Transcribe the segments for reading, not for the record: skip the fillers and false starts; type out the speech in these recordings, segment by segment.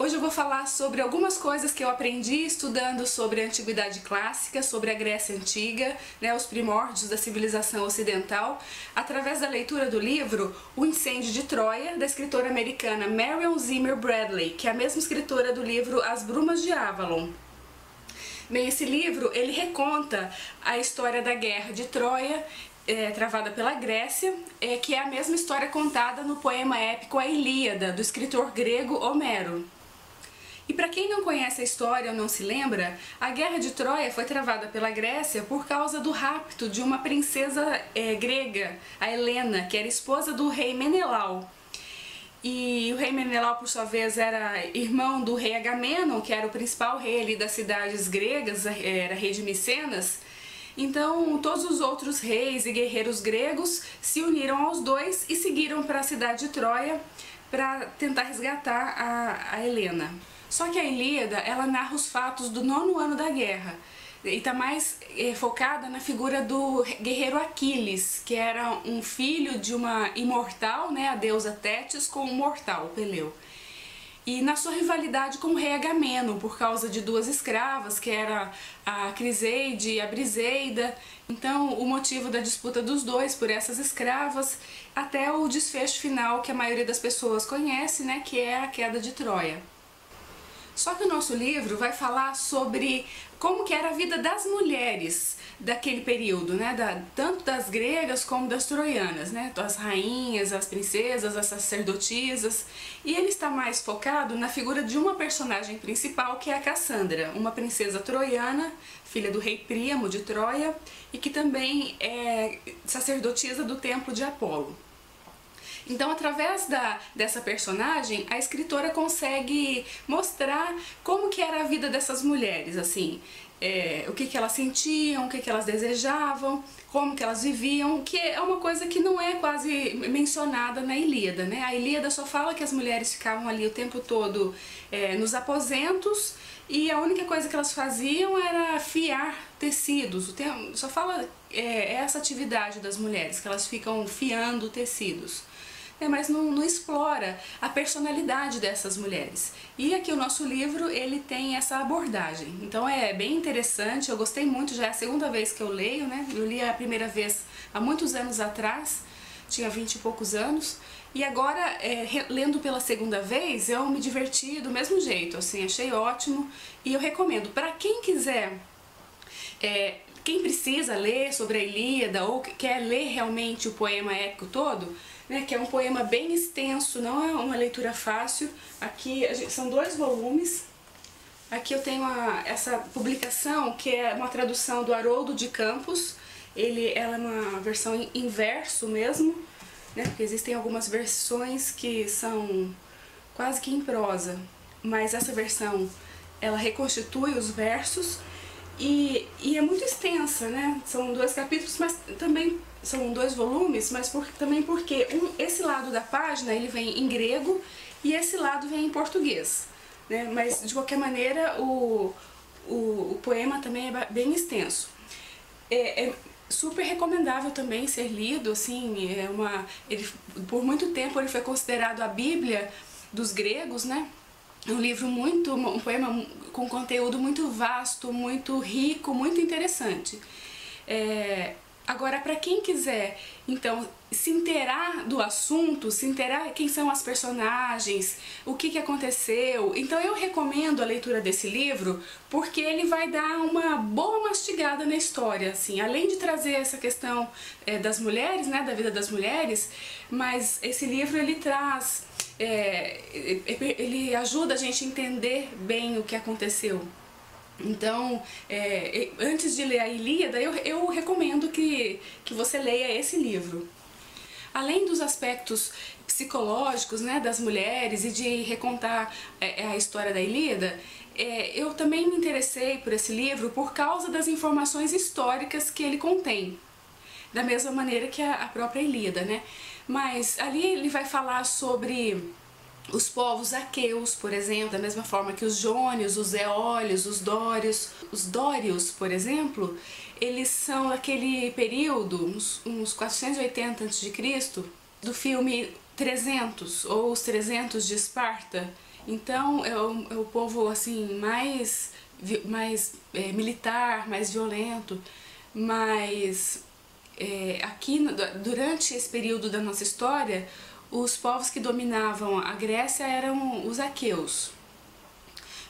Hoje eu vou falar sobre algumas coisas que eu aprendi estudando sobre a Antiguidade Clássica, sobre a Grécia Antiga, os primórdios da civilização ocidental, através da leitura do livro O Incêndio de Troia, da escritora americana Marion Zimmer Bradley, que é a mesma escritora do livro As Brumas de Avalon. Bem, esse livro ele reconta a história da Guerra de Troia, travada pela Grécia, que é a mesma história contada no poema épico A Ilíada, do escritor grego Homero. E para quem não conhece a história ou não se lembra, a Guerra de Troia foi travada pela Grécia por causa do rapto de uma princesa grega, a Helena, que era esposa do rei Menelau. E o rei Menelau, por sua vez, era irmão do rei Agamenon, que era o principal rei ali das cidades gregas, era rei de Micenas. Então, todos os outros reis e guerreiros gregos se uniram aos dois e seguiram para a cidade de Troia para tentar resgatar a Helena. Só que a Ilíada, ela narra os fatos do 9º ano da guerra e está mais focada na figura do guerreiro Aquiles, que era um filho de uma imortal, a deusa Tétis, com um mortal, Peleu. E na sua rivalidade com o rei Agamenon, por causa de duas escravas, que era a Criseide e a Briseida. Então, o motivo da disputa dos dois por essas escravas, até o desfecho final que a maioria das pessoas conhece, que é a queda de Troia. Só que o nosso livro vai falar sobre como que era a vida das mulheres daquele período, tanto das gregas como das troianas, as rainhas, as princesas, as sacerdotisas. E ele está mais focado na figura de uma personagem principal, que é a Cassandra, uma princesa troiana, filha do rei Príamo de Troia, e que também é sacerdotisa do templo de Apolo. Então, através dessa personagem, a escritora consegue mostrar como que era a vida dessas mulheres, o que elas sentiam, o que elas desejavam, como que elas viviam, que é uma coisa que não é quase mencionada na Ilíada, A Ilíada só fala que as mulheres ficavam ali o tempo todo nos aposentos e a única coisa que elas faziam era fiar tecidos. Só fala essa atividade das mulheres, que elas ficam fiando tecidos. Mas não explora a personalidade dessas mulheres. E aqui o nosso livro, ele tem essa abordagem. Então é bem interessante, eu gostei muito, já é a segunda vez que eu leio, Eu li a primeira vez há muitos anos atrás, tinha 20 e poucos anos, e agora, lendo pela segunda vez, eu me diverti do mesmo jeito, achei ótimo, e eu recomendo para quem quiser, quem precisa ler sobre a Ilíada ou quer ler realmente o poema épico todo, que é um poema bem extenso, não é uma leitura fácil. Aqui são 2 volumes. Aqui eu tenho essa publicação, que é uma tradução do Haroldo de Campos. Ela é uma versão em verso mesmo, porque existem algumas versões que são quase que em prosa, mas essa versão, ela reconstitui os versos e é muito extensa, São 2 capítulos, mas também são 2 volumes, mas também porque esse lado da página ele vem em grego e esse lado vem em português, Mas de qualquer maneira o poema também é bem extenso. É super recomendável também ser lido, por muito tempo ele foi considerado a Bíblia dos gregos, um poema com conteúdo muito vasto, muito rico, muito interessante. Agora, para quem quiser, então, se inteirar do assunto, se inteirar quem são as personagens, o que aconteceu, então eu recomendo a leitura desse livro, porque ele vai dar uma boa mastigada na história, além de trazer essa questão das mulheres, da vida das mulheres, mas esse livro ele traz, ele ajuda a gente a entender bem o que aconteceu. Então, antes de ler a Ilíada, eu recomendo que você leia esse livro. Além dos aspectos psicológicos, das mulheres e de recontar a história da Ilíada, eu também me interessei por esse livro por causa das informações históricas que ele contém, da mesma maneira que a própria Ilíada, Mas ali ele vai falar sobre os povos aqueus, por exemplo, da mesma forma que os jônios, os eólios, os dórios. Os dórios, por exemplo, eles são daquele período, uns 480 a.C., do filme 300, ou Os 300 de Esparta. Então é o povo assim mais militar, mais violento, mas aqui durante esse período da nossa história, os povos que dominavam a Grécia eram os aqueus.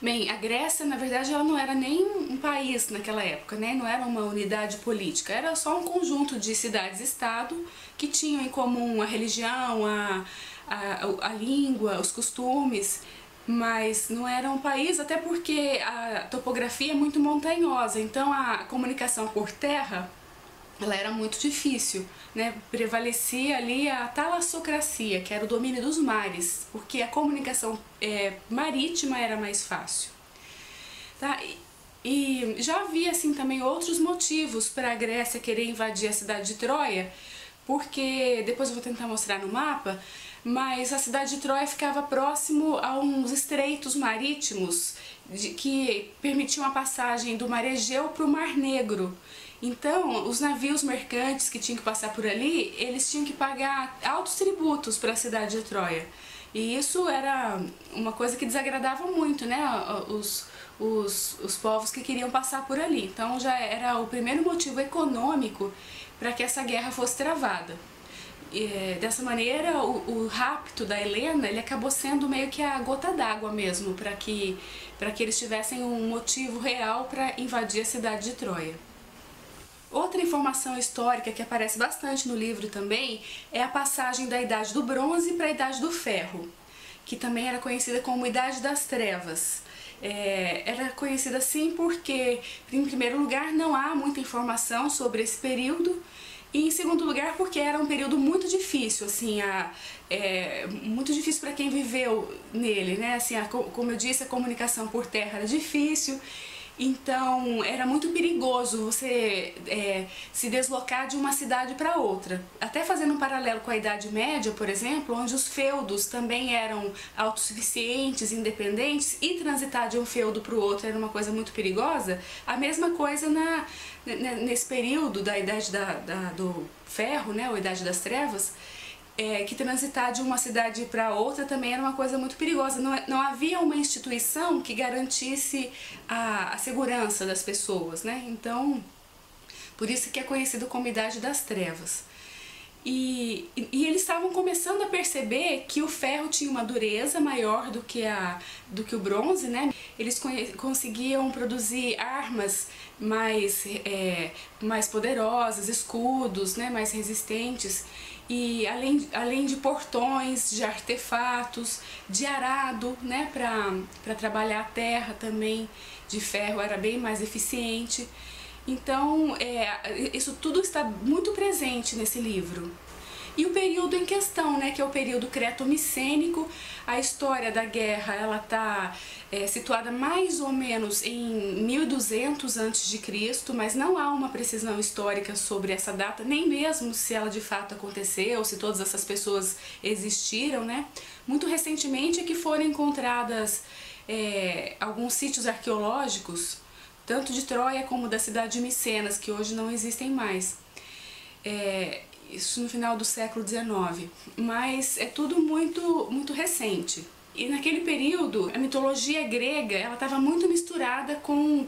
Bem, a Grécia, na verdade, ela não era nem um país naquela época, né? Não era uma unidade política, era só um conjunto de cidades-estado que tinham em comum a religião, a língua, os costumes, mas não era um país, até porque a topografia é muito montanhosa, então a comunicação por terra ela era muito difícil, né? Prevalecia ali a talassocracia, que era o domínio dos mares, porque a comunicação marítima era mais fácil. Tá? E já havia assim também outros motivos para a Grécia querer invadir a cidade de Troia, porque depois eu vou tentar mostrar no mapa, mas a cidade de Troia ficava próximo a uns estreitos marítimos que permitiam a passagem do Mar Egeu para o Mar Negro. Então, os navios mercantes que tinham que passar por ali, eles tinham que pagar altos tributos para a cidade de Troia. E isso era uma coisa que desagradava muito, né, os povos que queriam passar por ali. Então já era o primeiro motivo econômico para que essa guerra fosse travada. Dessa maneira, o rapto da Helena ele acabou sendo meio que a gota d'água mesmo, para que eles tivessem um motivo real para invadir a cidade de Troia. Outra informação histórica que aparece bastante no livro também é a passagem da Idade do Bronze para a Idade do Ferro, que também era conhecida como Idade das Trevas. Era conhecida assim porque, em primeiro lugar, não há muita informação sobre esse período, e em segundo lugar porque era um período muito difícil, assim, muito difícil para quem viveu nele, né? Assim, como eu disse, a comunicação por terra era difícil. Então era muito perigoso você se deslocar de uma cidade para outra. Até fazendo um paralelo com a Idade Média, por exemplo, onde os feudos também eram autossuficientes, independentes, e transitar de um feudo para o outro era uma coisa muito perigosa, a mesma coisa nesse período da Idade do Ferro, né, ou Idade das Trevas, que transitar de uma cidade para outra também era uma coisa muito perigosa. Não havia uma instituição que garantisse a segurança das pessoas, né? Então, por isso que é conhecido como Idade das Trevas. E eles estavam começando a perceber que o ferro tinha uma dureza maior do que o bronze, né? Eles conseguiam produzir armas mais poderosas, escudos, né? Mais resistentes. E além de portões, de artefatos, de arado, né? Para trabalhar a terra também, de ferro era bem mais eficiente. Então, isso tudo está muito presente nesse livro. E o período em questão, né, que é o período creto-micênico, a história da guerra ela está situada mais ou menos em 1200 a.C., mas não há uma precisão histórica sobre essa data, nem mesmo se ela de fato aconteceu, se todas essas pessoas existiram, né? Muito recentemente é que foram encontradas alguns sítios arqueológicos, tanto de Troia como da cidade de Micenas, que hoje não existem mais. Isso no final do século XIX, mas é tudo muito recente. E naquele período, a mitologia grega ela estava muito misturada com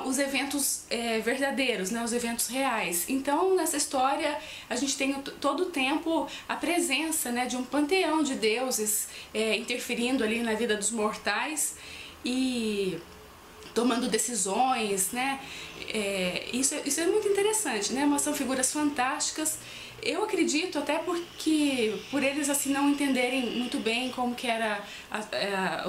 os eventos verdadeiros, né, os eventos reais. Então, nessa história, a gente tem todo o tempo a presença, né, de um panteão de deuses interferindo ali na vida dos mortais e tomando decisões, né? Isso é muito interessante, né? Mas são figuras fantásticas. Eu acredito até porque por eles assim não entenderem muito bem como que era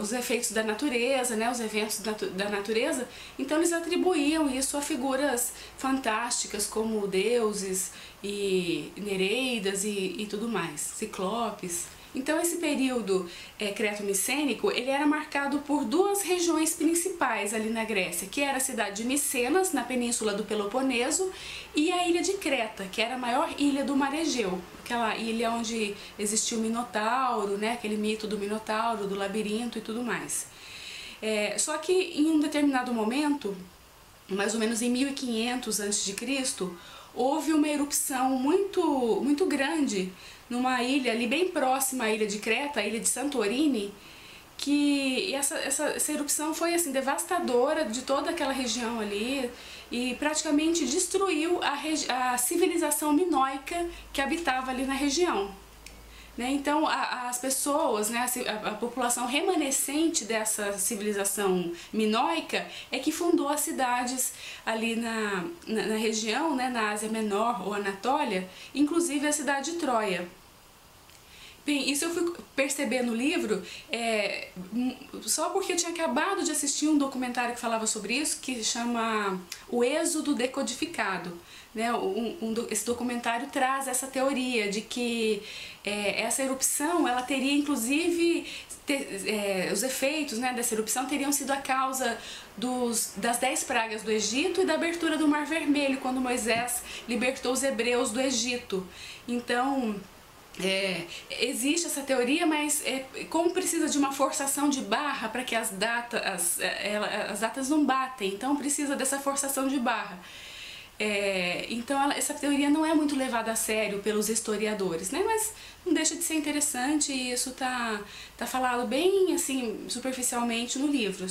os efeitos da natureza, né? Os eventos da natureza, então eles atribuíam isso a figuras fantásticas como deuses e nereidas e tudo mais, ciclopes. Então esse período creto-micênico ele era marcado por duas regiões principais ali na Grécia, que era a cidade de Micenas, na península do Peloponeso, e a ilha de Creta, que era a maior ilha do Mar Egeu, aquela ilha onde existiu o Minotauro, né, aquele mito do Minotauro, do labirinto e tudo mais. Só que em um determinado momento, mais ou menos em 1500 a.C., houve uma erupção muito grande numa ilha ali bem próxima à ilha de Creta, a ilha de Santorini, que essa erupção foi assim devastadora de toda aquela região ali e praticamente destruiu a civilização minoica que habitava ali na região. Então as pessoas, a população remanescente dessa civilização minoica é que fundou as cidades ali na região, na Ásia Menor ou Anatólia, inclusive a cidade de Troia. Bem, isso eu fui perceber no livro só porque eu tinha acabado de assistir um documentário que falava sobre isso, que chama O Êxodo Decodificado. Esse documentário traz essa teoria de que essa erupção, ela teria inclusive, os efeitos dessa erupção teriam sido a causa das 10 pragas do Egito e da abertura do Mar Vermelho, quando Moisés libertou os hebreus do Egito. Então, existe essa teoria, mas como precisa de uma forçação de barra para que as datas não batem, então precisa dessa forçação de barra. Então essa teoria não é muito levada a sério pelos historiadores, mas não deixa de ser interessante e isso tá falado bem assim superficialmente no livro.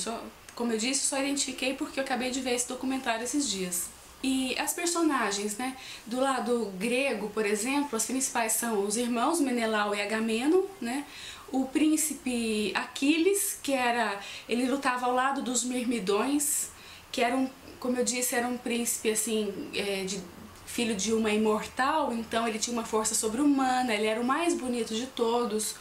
Como eu disse, só identifiquei porque eu acabei de ver esse documentário esses dias. E as personagens, do lado grego, por exemplo, as principais são os irmãos Menelau e Agamemnon, o príncipe Aquiles, ele lutava ao lado dos Mirmidões, que como eu disse, era um príncipe assim, filho de uma imortal, então ele tinha uma força sobre-humana, ele era o mais bonito de todos.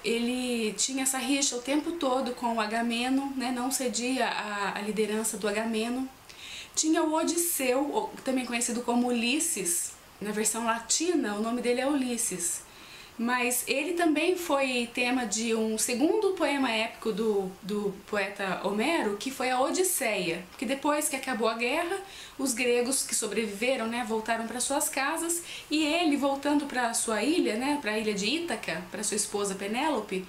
Ele tinha essa rixa o tempo todo com o Agamemnon, não cedia a liderança do Agamemnon. Tinha o Odisseu, também conhecido como Ulisses, na versão latina o nome dele é Ulisses, mas ele também foi tema de um segundo poema épico do poeta Homero, que foi a Odisseia, porque depois que acabou a guerra, os gregos que sobreviveram voltaram para suas casas, e ele, voltando para sua ilha, para a ilha de Ítaca, para sua esposa Penélope,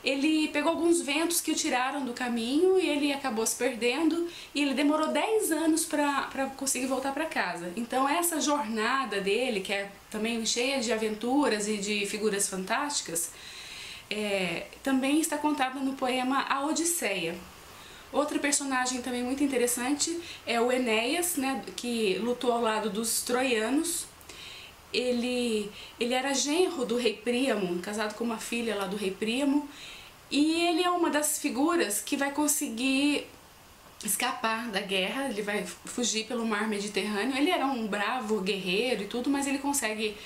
ele pegou alguns ventos que o tiraram do caminho e ele acabou se perdendo, e ele demorou 10 anos para conseguir voltar para casa. Então essa jornada dele, que é também cheia de aventuras e de figuras fantásticas, também está contada no poema A Odisseia. Outra personagem também muito interessante é o Enéas, que lutou ao lado dos troianos. Ele era genro do rei Príamo, casado com uma filha lá do rei Príamo, e ele é uma das figuras que vai conseguir escapar da guerra, ele vai fugir pelo mar Mediterrâneo. Ele era um bravo guerreiro e tudo, mas ele consegue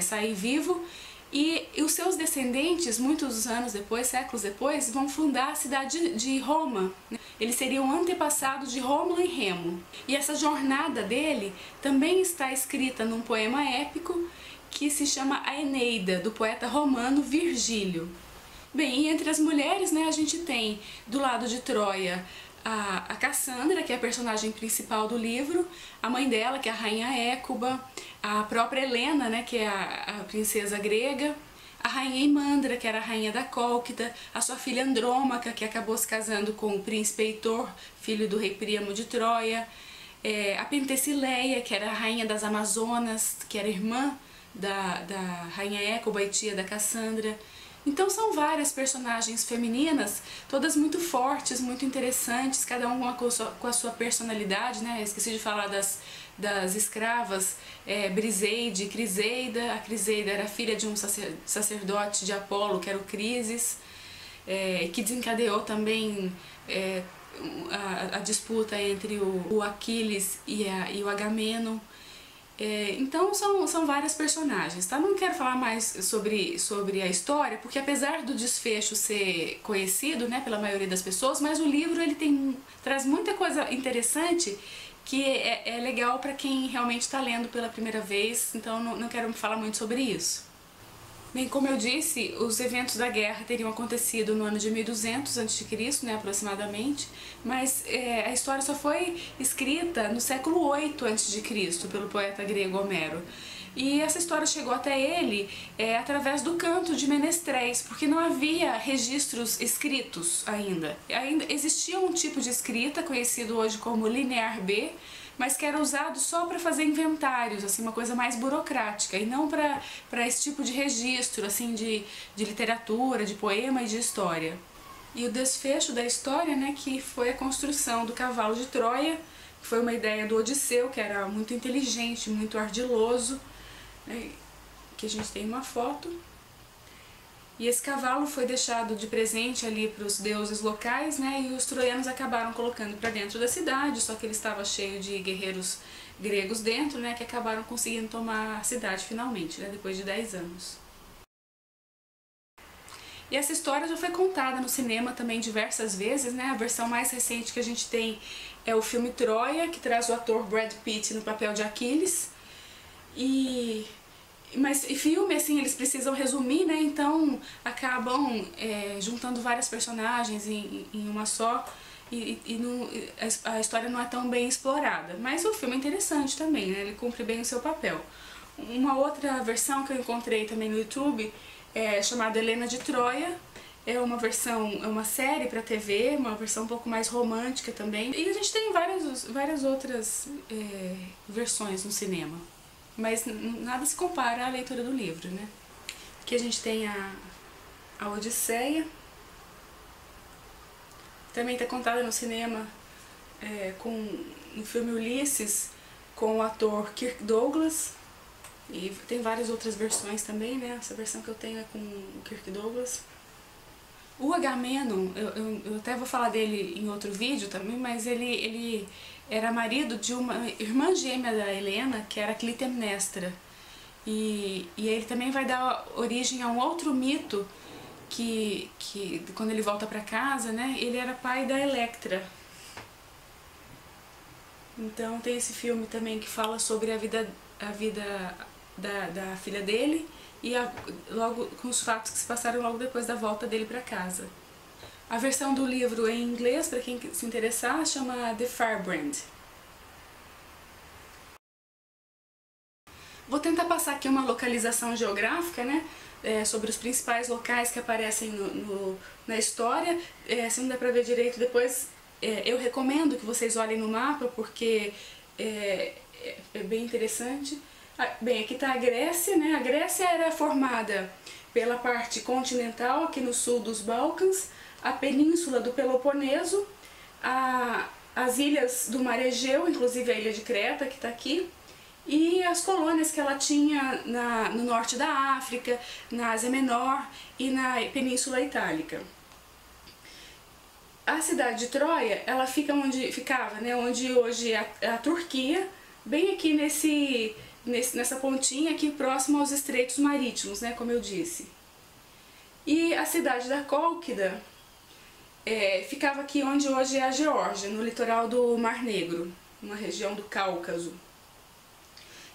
sair vivo, e os seus descendentes, muitos anos depois, séculos depois, vão fundar a cidade de Roma. Ele seria um antepassado de Rômulo e Remo. E essa jornada dele também está escrita num poema épico que se chama A Eneida, do poeta romano Virgílio. Bem, e entre as mulheres, a gente tem, do lado de Troia, a Cassandra, que é a personagem principal do livro, a mãe dela, que é a rainha Écuba, a própria Helena, que é a princesa grega, a rainha Imandra, que era a rainha da Cólquida, a sua filha Andrômaca, que acabou se casando com o príncipe Heitor, filho do rei Príamo de Troia, a Pentesileia, que era a rainha das Amazonas, que era irmã da rainha Écuba e tia da Cassandra. Então são várias personagens femininas, todas muito fortes, muito interessantes, cada uma com a sua personalidade, Esqueci de falar das escravas, Briseide e Criseida. A Criseida era filha de um sacerdote de Apolo, que era o Crises, que desencadeou também a disputa entre o Aquiles e o Agamemnon. Então são várias personagens, Não quero falar mais sobre a história, porque apesar do desfecho ser conhecido, pela maioria das pessoas, mas o livro ele traz muita coisa interessante que é legal para quem realmente está lendo pela primeira vez, então não quero falar muito sobre isso. Bem, como eu disse, os eventos da guerra teriam acontecido no ano de 1200 a.C., aproximadamente, mas a história só foi escrita no século VIII a.C., pelo poeta grego Homero. E essa história chegou até ele através do canto de menestréis, porque não havia registros escritos ainda. Ainda existia um tipo de escrita conhecido hoje como linear B, mas que era usado só para fazer inventários, assim, uma coisa mais burocrática, e não para esse tipo de registro, assim, de literatura, de poema e de história. E o desfecho da história, né, que foi a construção do cavalo de Troia, que foi uma ideia do Odisseu, que era muito inteligente, muito ardiloso, né, que a gente tem uma foto. E esse cavalo foi deixado de presente ali para os deuses locais, né, e os troianos acabaram colocando para dentro da cidade, só que ele estava cheio de guerreiros gregos dentro, né, que acabaram conseguindo tomar a cidade finalmente, né, depois de 10 anos. E essa história já foi contada no cinema também diversas vezes, né? A versão mais recente que a gente tem é o filme Troia, que traz o ator Brad Pitt no papel de Aquiles. Mas filme, assim, eles precisam resumir, né? Então acabam juntando várias personagens em uma só a história não é tão bem explorada. Mas o filme é interessante também, né? Ele cumpre bem o seu papel. Uma outra versão que eu encontrei também no YouTube chamada Helena de Troia. É uma série para TV, uma versão um pouco mais romântica também. E a gente tem várias outras versões no cinema. Mas nada se compara à leitura do livro, né? Aqui a gente tem a Odisseia. Também está contada no cinema no filme Ulisses, com o ator Kirk Douglas. E tem várias outras versões também, né? Essa versão que eu tenho é com o Kirk Douglas. O Agamenon, eu até vou falar dele em outro vídeo também, mas ele era marido de uma irmã gêmea da Helena, que era Clitemnestra. E ele também vai dar origem a um outro mito que quando ele volta para casa, né? Ele era pai da Electra. Então tem esse filme também que fala sobre a vida da filha dele e logo com os fatos que se passaram logo depois da volta dele para casa. A versão do livro em inglês, para quem se interessar, chama The Firebrand. Vou tentar passar aqui uma localização geográfica, né, sobre os principais locais que aparecem na história. Se não der para ver direito depois, eu recomendo que vocês olhem no mapa, porque é bem interessante. Bem, aqui está a Grécia, né? A Grécia era formada pela parte continental, aqui no sul dos Balcãs, a península do Peloponeso, as ilhas do Mar Egeu, inclusive a ilha de Creta, que está aqui, e as colônias que ela tinha no norte da África, na Ásia Menor e na Península Itálica. A cidade de Troia, ela fica onde ficava, né? Onde hoje é a Turquia, bem aqui nessa pontinha aqui próximo aos estreitos marítimos, né, como eu disse. E a cidade da Cólquida ficava aqui onde hoje é a Geórgia, no litoral do Mar Negro, uma região do Cáucaso.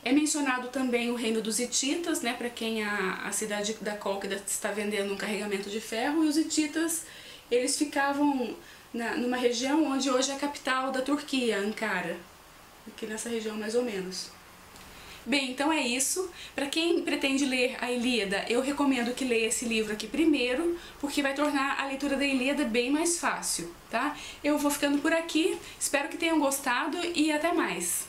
É mencionado também o reino dos hititas, né, para quem a cidade da Cólquida está vendendo um carregamento de ferro, e os hititas, eles ficavam numa região onde hoje é a capital da Turquia, Ankara, aqui nessa região mais ou menos. Bem, então é isso. Para quem pretende ler a Ilíada, eu recomendo que leia esse livro aqui primeiro, porque vai tornar a leitura da Ilíada bem mais fácil, tá? Eu vou ficando por aqui, espero que tenham gostado e até mais!